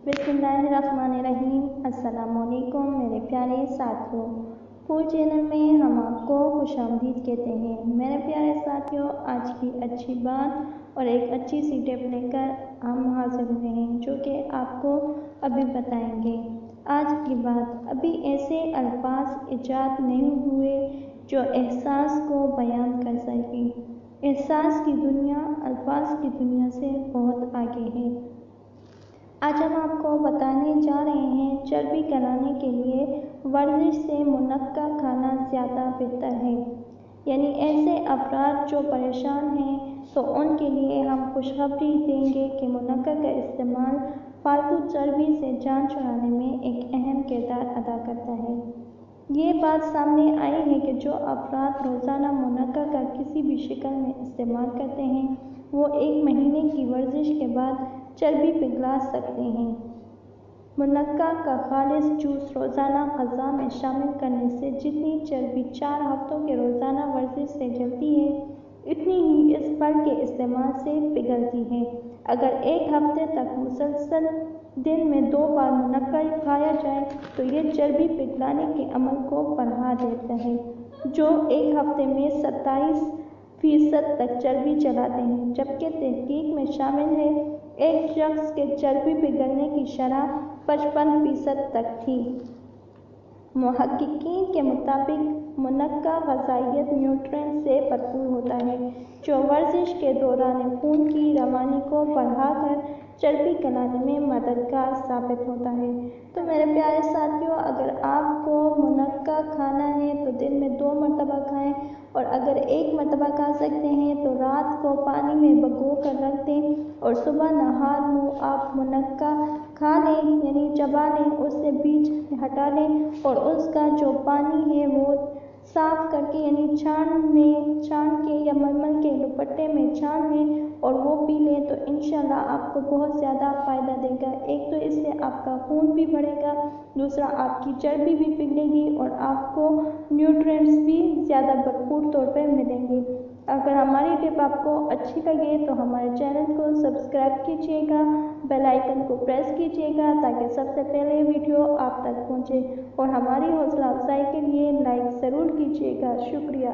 बिस्मिल्लाहिर्रहमानिर्रहीम। अस्सलामुअलैकुम मेरे प्यारे साथियों, फूड चैनल में हम आपको खुशामदीद कहते हैं। मेरे प्यारे साथियों, आज की अच्छी बात और एक अच्छी सी टिप लेकर हम हाजिर हुए हैं जो कि आपको अभी बताएंगे। आज की बात, अभी ऐसे अल्फाज इजाद नहीं हुए जो एहसास को बयान कर सके। एहसास की दुनिया अल्फाज की दुनिया से बहुत आगे है। आज हम आपको बताने जा रहे हैं चर्बी कराने के लिए वर्जिश से मुनक्का खाना ज़्यादा बेहतर है। यानी ऐसे अफराद जो परेशान हैं तो उनके लिए हम खुशखबरी देंगे कि मुनक्का का इस्तेमाल फालतू चर्बी से जान छुड़ाने में एक अहम किरदार अदा करता है। ये बात सामने आई है कि जो अफराद रोज़ाना मुनक्का का किसी भी शक्ल में इस्तेमाल करते हैं वो 1 महीने की वर्जिश के बाद चर्बी पिघला सकते हैं। मुनक्का का खालिस जूस रोज़ाना ग़िज़ा में शामिल करने से जितनी चर्बी 4 हफ्तों के रोज़ाना वर्जिश से जलती है इतनी ही इस फल के इस्तेमाल से पिघलती है। अगर 1 हफ्ते तक मुसलसल दिन में 2 बार मुनक्का खाया जाए तो ये चर्बी पिघलाने के अमल को बढ़ा देता है, जो 1 हफ्ते में 27% तक चर्बी जलाते हैं। जबकि तहकीक में शामिल है एक शख्स के चर्बी पिघलने की शरह 55% तक थी। मुहक्किकीन के मुताबिक मुनक्का ग़िज़ाइयत न्यूट्रिएंट से भरपूर होता है जो वर्जिश के दौरान खून की रवानी को बढ़ाकर चर्बी गलाने में मददगार साबित होता है। तो मेरे प्यारे साथियों, अगर आपको मुनक्का खाना है तो दिन में 2 मरतबा खाएं, और अगर 1 मरतबा खा सकते हैं तो रात को पानी में भिगो कर रख दें और सुबह नहार मुँह आप मुनक्का खा लें, यानी चबा लें, उससे बीज हटा लें और उसका जो पानी है वो साफ़ करके यानी छान के या मलमल के दुपट्टे में छान लें और वो पी लें तो इंशाल्लाह आपको बहुत ज़्यादा फ़ायदा देगा। एक तो इससे आपका खून भी बढ़ेगा, दूसरा आपकी चर्बी भी पिघलेगी और आपको न्यूट्रिएंट्स भी ज़्यादा भरपूर तौर पर मिलेंगे। अगर हमारी टिप आपको अच्छी लगे तो हमारे चैनल को सब्सक्राइब कीजिएगा, बेल आइकन को प्रेस कीजिएगा ताकि सबसे पहले वीडियो आप तक पहुंचे, और हमारी हौसला अफजाई के लिए लाइक ज़रूर कीजिएगा। शुक्रिया।